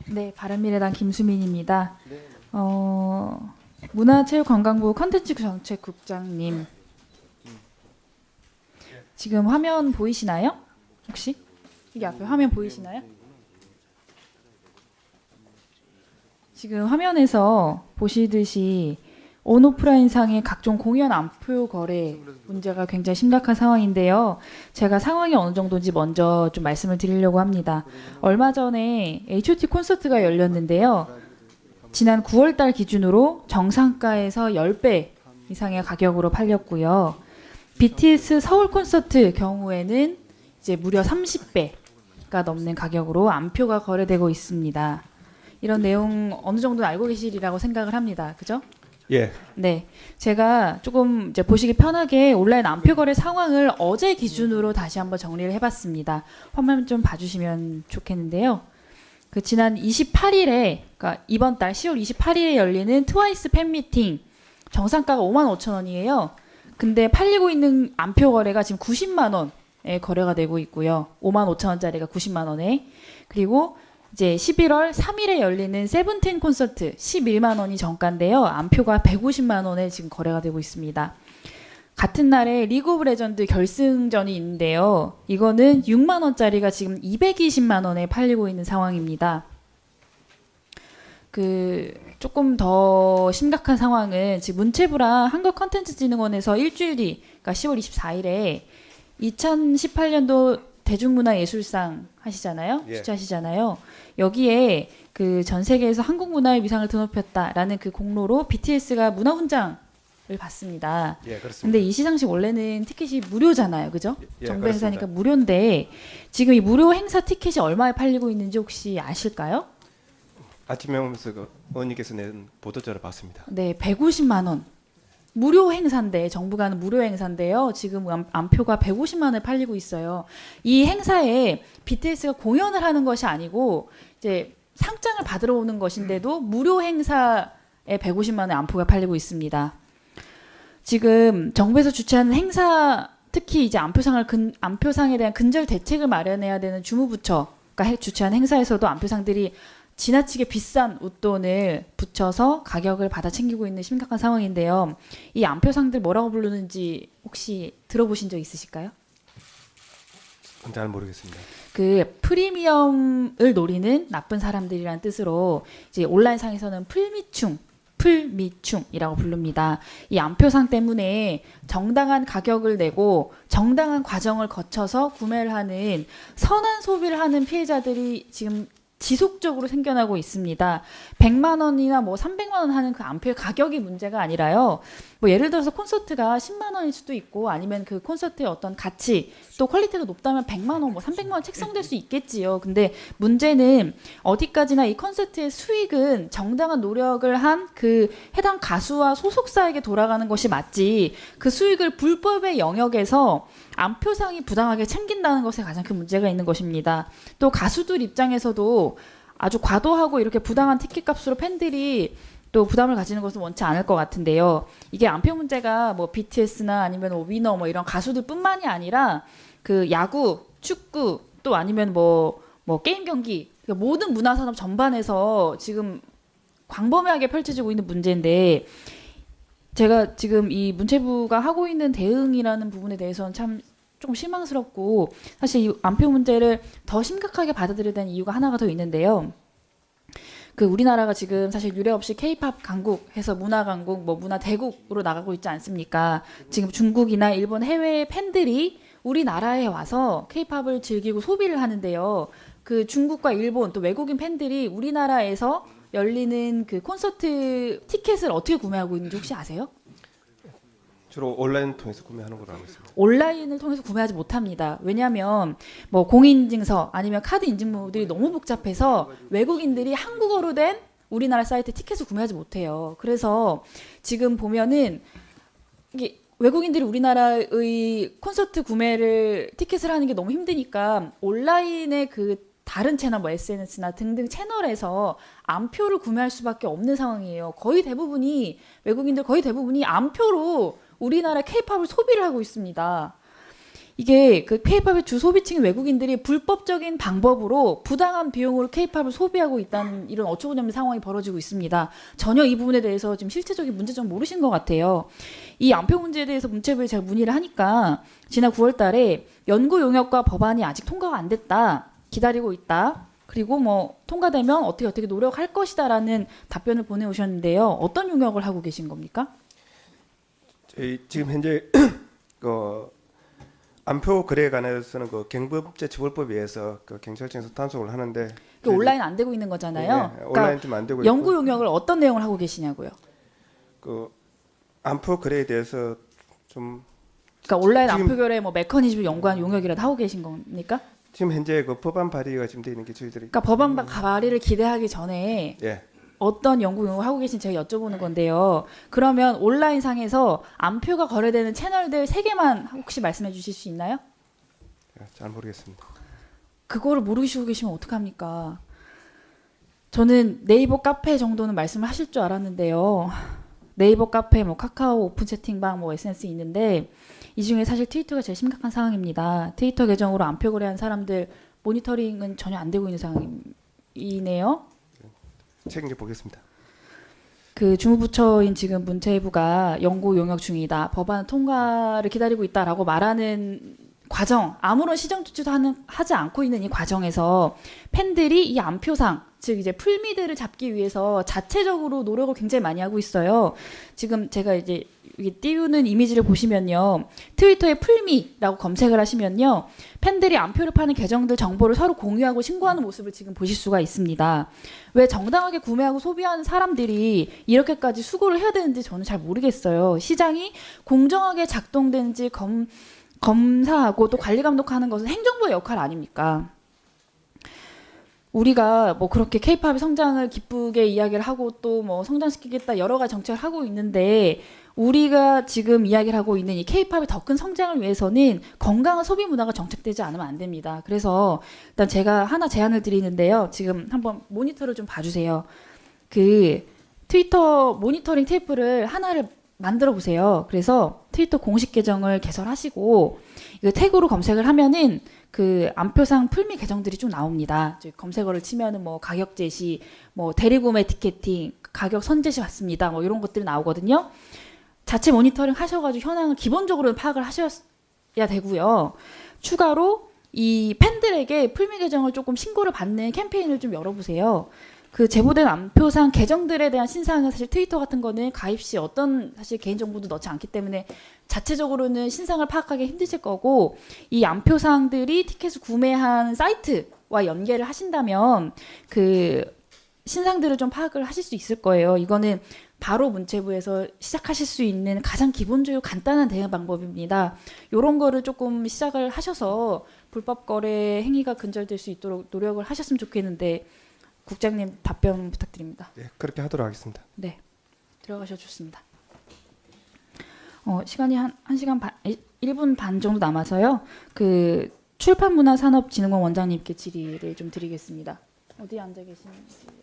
네, 바른미래당 김수민입니다. 문화체육관광부 컨텐츠정책국장님, 지금 화면 보이시나요? 혹시? 여기 앞에 화면 보이시나요? 지금 화면에서 보시듯이 온오프라인상의 각종 공연 암표 거래 문제가 굉장히 심각한 상황인데요. 제가 상황이 어느 정도인지 먼저 좀 말씀을 드리려고 합니다. 얼마 전에 H.O.T 콘서트가 열렸는데요. 지난 9월 달 기준으로 정상가에서 10배 이상의 가격으로 팔렸고요. BTS 서울 콘서트 경우에는 이제 무려 30배가 넘는 가격으로 암표가 거래되고 있습니다. 이런 내용 어느 정도 알고 계시리라고 생각을 합니다. 그죠? 예. 네, 제가 조금 이제 보시기 편하게 온라인 암표 거래 상황을 어제 기준으로 다시 한번 정리를 해봤습니다. 화면 좀 봐주시면 좋겠는데요. 그 지난 28일에, 그러니까 이번 달 10월 28일에 열리는 트와이스 팬미팅 정상가가 55,000원이에요. 근데 팔리고 있는 암표 거래가 지금 90만 원에 거래가 되고 있고요. 55,000원짜리가 90만 원에. 그리고 이제 11월 3일에 열리는 세븐틴 콘서트 11만 원이 정가인데요. 암표가 150만 원에 지금 거래가 되고 있습니다. 같은 날에 리그 오브 레전드 결승전이 있는데요. 이거는 6만 원짜리가 지금 220만 원에 팔리고 있는 상황입니다. 그 조금 더 심각한 상황은 지금 문체부랑 한국컨텐츠진흥원에서 일주일 뒤, 그러니까 10월 24일에 2018년도 대중문화예술상 하시잖아요. 예. 주최하시잖아요. 여기에 그 전 세계에서 한국 문화의 위상을 드높였다라는 그 공로로 BTS가 문화훈장을 받습니다. 예, 그렇습니다. 근데 이 시상식 원래는 티켓이 무료잖아요. 그죠? 예, 정부 그렇습니다. 행사니까 무료인데 지금 이 무료 행사 티켓이 얼마에 팔리고 있는지 혹시 아실까요? 아침에 오면서 그 의원님께서 낸 보도자를 봤습니다. 네, 150만 원. 무료 행사인데 정부가 하는 무료 행사인데요. 지금 암표가 150만 원에 팔리고 있어요. 이 행사에 BTS가 공연을 하는 것이 아니고 이제 상장을 받으러 오는 것인데도 무료 행사에 150만 원의 암표가 팔리고 있습니다. 지금 정부에서 주최하는 행사, 특히 이제 암표상에 대한 근절 대책을 마련해야 되는 주무부처가 주최하는 행사에서도 암표상들이 지나치게 비싼 웃돈을 붙여서 가격을 받아 챙기고 있는 심각한 상황인데요. 이 암표상들 뭐라고 부르는지 혹시 들어보신 적 있으실까요? 잘 모르겠습니다. 그 프리미엄을 노리는 나쁜 사람들이라는 뜻으로 이제 온라인상에서는 풀미충이라고 부릅니다. 이 암표상 때문에 정당한 가격을 내고 정당한 과정을 거쳐서 구매를 하는 선한 소비를 하는 피해자들이 지금 지속적으로 생겨나고 있습니다. 100만 원이나 뭐 300만 원 하는 그 암표의 가격이 문제가 아니라요. 뭐 예를 들어서 콘서트가 10만 원일 수도 있고 아니면 그 콘서트의 어떤 가치 또 퀄리티가 높다면 100만 원, 뭐 300만 원 책정될 수 있겠지요. 근데 문제는 어디까지나 이 콘서트의 수익은 정당한 노력을 한 그 해당 가수와 소속사에게 돌아가는 것이 맞지 그 수익을 불법의 영역에서 암표상이 부당하게 챙긴다는 것에 가장 큰 문제가 있는 것입니다. 또 가수들 입장에서도 아주 과도하고 이렇게 부당한 티켓값으로 팬들이 또 부담을 가지는 것은 원치 않을 것 같은데요. 이게 암표 문제가 뭐 BTS나 아니면 뭐 위너 뭐 이런 가수들뿐만이 아니라 그 야구, 축구 또 아니면 뭐 게임 경기 그러니까 모든 문화산업 전반에서 지금 광범위하게 펼쳐지고 있는 문제인데 제가 지금 이 문체부가 하고 있는 대응이라는 부분에 대해서는 참 조금 실망스럽고 사실 이 암표 문제를 더 심각하게 받아들여야 되는 이유가 하나가 더 있는데요. 그 우리나라가 지금 사실 유례 없이 K-팝 강국해서 문화 강국, 뭐 문화 대국으로 나가고 있지 않습니까? 지금 중국이나 일본 해외 팬들이 우리나라에 와서 K-팝을 즐기고 소비를 하는데요. 그 중국과 일본 또 외국인 팬들이 우리나라에서 열리는 그 콘서트 티켓을 어떻게 구매하고 있는지 혹시 아세요? 주로 온라인 통해서 구매하는 걸로 알고 있습니다. 온라인을 통해서 구매하지 못합니다. 왜냐하면 뭐 공인인증서 아니면 카드 인증물들이 너무 복잡해서 외국인들이 한국어로 된 우리나라 사이트 티켓을 구매하지 못해요. 그래서 지금 보면은 이게 외국인들이 우리나라의 콘서트 구매를 티켓을 하는 게 너무 힘드니까 온라인의 그 다른 채널 뭐 SNS나 등등 채널에서 암표를 구매할 수밖에 없는 상황이에요. 거의 대부분이 외국인들 거의 대부분이 암표로 우리나라 K-팝을 소비를 하고 있습니다. 이게 그 케이팝의 주 소비층인 외국인들이 불법적인 방법으로 부당한 비용으로 케이팝을 소비하고 있다는 이런 어처구니 없는 상황이 벌어지고 있습니다. 전혀 이 부분에 대해서 지금 실체적인 문제점 모르신 것 같아요. 이 안표 문제에 대해서 문체부에 제가 문의를 하니까 지난 9월 달에 연구 용역과 법안이 아직 통과가 안 됐다. 기다리고 있다. 그리고 뭐 통과되면 어떻게 노력할 것이다라는 답변을 보내오셨는데요. 어떤 용역을 하고 계신 겁니까? 저희 지금 현재 그 안표 거래에 관해서는 그 경범죄처벌법에 의해서 그 경찰청에서 단속을 하는데 그 온라인 안 되고 있는 거잖아요. 네, 온라인 좀 안 되고 연구 있고 용역을 어떤 내용을 하고 계시냐고요. 그 안표 거래에 대해서 좀 그러니까 온라인 지금- 안표 거래 뭐 메커니즘을 연구한 용역이라도 하고 계신 겁니까? 지금 현재 그 법안 발의가 지금 되어 있는 게 저희들이 그러니까 법안 발의를 기대하기 전에 예. 어떤 연구 용역을 하고 계신지 제가 여쭤보는 건데요. 그러면 온라인 상에서 안표가 거래되는 채널들 3개만 혹시 말씀해 주실 수 있나요? 잘 모르겠습니다. 그거를 모르시고 계시면 어떡합니까? 저는 네이버 카페 정도는 말씀을 하실 줄 알았는데요. 네이버 카페, 뭐 카카오 오픈 채팅방, 뭐 SNS 있는데 이 중에 사실 트위터가 제일 심각한 상황입니다. 트위터 계정으로 안표 거래한 사람들 모니터링은 전혀 안 되고 있는 상황이네요. 책임져 보겠습니다. 그 주무부처인 지금 문체부가 연구 용역 중이다. 법안 통과를 기다리고 있다라고 말하는 과정, 아무런 시정 조치도 하지 않고 있는 이 과정에서 팬들이 이 안표상, 즉 이제 풀미드를 잡기 위해서 자체적으로 노력을 굉장히 많이 하고 있어요. 지금 제가 이제 여기 띄우는 이미지를 보시면요. 트위터에 풀미라고 검색을 하시면요. 팬들이 안표를 파는 계정들 정보를 서로 공유하고 신고하는 모습을 지금 보실 수가 있습니다. 왜 정당하게 구매하고 소비하는 사람들이 이렇게까지 수고를 해야 되는지 저는 잘 모르겠어요. 시장이 공정하게 작동되는지 검사하고 또 관리 감독하는 것은 행정부의 역할 아닙니까? 우리가 뭐 그렇게 케이팝의 성장을 기쁘게 이야기를 하고 또 뭐 성장시키겠다 여러 가지 정책을 하고 있는데 우리가 지금 이야기를 하고 있는 이 케이팝의 더 큰 성장을 위해서는 건강한 소비 문화가 정착되지 않으면 안 됩니다. 그래서 일단 제가 하나 제안을 드리는데요. 지금 한번 모니터를 좀 봐주세요. 그 트위터 모니터링 테이프를 하나를 만들어 보세요. 그래서 트위터 공식 계정을 개설하시고 이거 태그로 검색을 하면은 그 안표상 풀미 계정들이 쭉 나옵니다. 검색어를 치면은 뭐 가격 제시, 뭐 대리구매 티켓팅, 가격 선제시 받습니다. 뭐 이런 것들이 나오거든요. 자체 모니터링 하셔가지고 현황을 기본적으로 파악을 하셔야 되고요. 추가로 이 팬들에게 풀미 계정을 조금 신고를 받는 캠페인을 좀 열어보세요. 그 제보된 안표상 계정들에 대한 신상은 사실 트위터 같은 거는 가입 시 어떤 사실 개인정보도 넣지 않기 때문에 자체적으로는 신상을 파악하기 힘드실 거고 이 안표상들이 티켓을 구매한 사이트와 연계를 하신다면 그 신상들을 좀 파악을 하실 수 있을 거예요. 이거는 바로 문체부에서 시작하실 수 있는 가장 기본적이고 간단한 대응 방법입니다. 이런 거를 조금 시작을 하셔서 불법 거래 행위가 근절될 수 있도록 노력을 하셨으면 좋겠는데 국장님 답변 부탁드립니다. 네, 그렇게 하도록 하겠습니다. 네, 들어가셔 좋습니다. 시간이 한 1시간 반, 1분 반 정도 남아서요. 그 출판문화산업진흥원 원장님께 질의를 좀 드리겠습니다. 어디 앉아 계시는지요?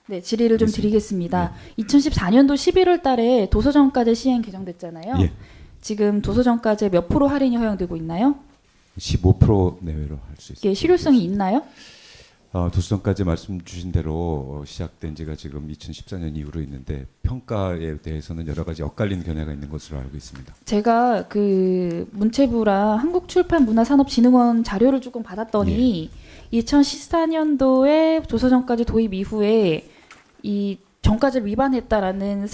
네, 질의를 좀 드리겠습니다. 2014년도 11월 달에 도서정가제 시행 개정됐잖아요. 예. 지금 도서정가제 몇 프로 할인이 허용되고 있나요? 15% 내외로 할 수 있습니다. 이게 실효성이 있나요? 도서정까지 말씀 주신 대로 시작된 지가 지금 2014년 이후로 있는데 평가에 대해서는 여러 가지 엇갈린 견해가 있는 것으로 알고 있습니다. 제가 그 문체부랑 한국출판문화산업진흥원 자료를 조금 받았더니 2014년도에 도서정가제 도입 이후에 이 정가제를 위반했다라는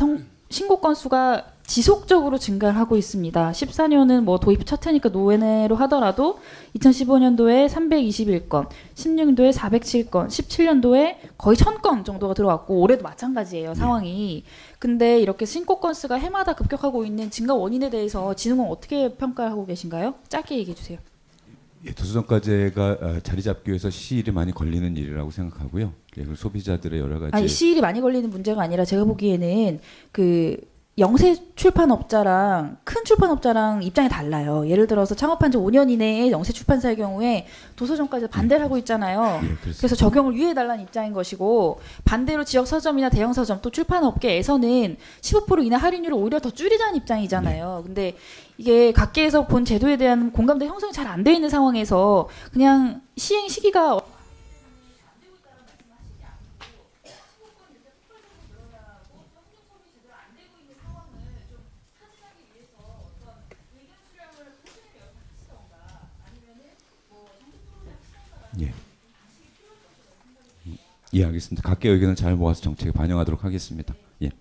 신고 건수가 지속적으로 증가를 하고 있습니다. 14년은 뭐 도입 첫 해니까 노회로 하더라도 2015년도에 321건, 16년도에 407건, 17년도에 거의 1000건 정도가 들어왔고 올해도 마찬가지예요, 상황이. 근데 이렇게 신고 건수가 해마다 급격하고 있는 증가 원인에 대해서 진흥원 어떻게 평가하고 계신가요? 짧게 얘기해 주세요. 예, 도서정가제가 자리 잡기 위해서 시일이 많이 걸리는 일이라고 생각하고요. 예, 그리고 소비자들의 여러 가지 아니, 시일이 많이 걸리는 문제가 아니라 제가 보기에는 그 영세 출판업자랑 큰 출판업자랑 입장이 달라요. 예를 들어서 창업한 지 5년 이내에 영세 출판사의 경우에 도서정가에서 반대를 하고 있잖아요. 예, 그렇습니다. 그래서 적용을 유예해달라는 입장인 것이고, 반대로 지역 서점이나 대형 서점 또 출판업계에서는 15% 이내 할인율을 오히려 더 줄이자는 입장이잖아요. 근데 이게 각계에서 본 제도에 대한 공감대 형성이 잘 안 돼 있는 상황에서 그냥 시행 시기가 예. 예, 알겠습니다. 각계 의견을 잘 모아서 정책에 반영하도록 하겠습니다. 예.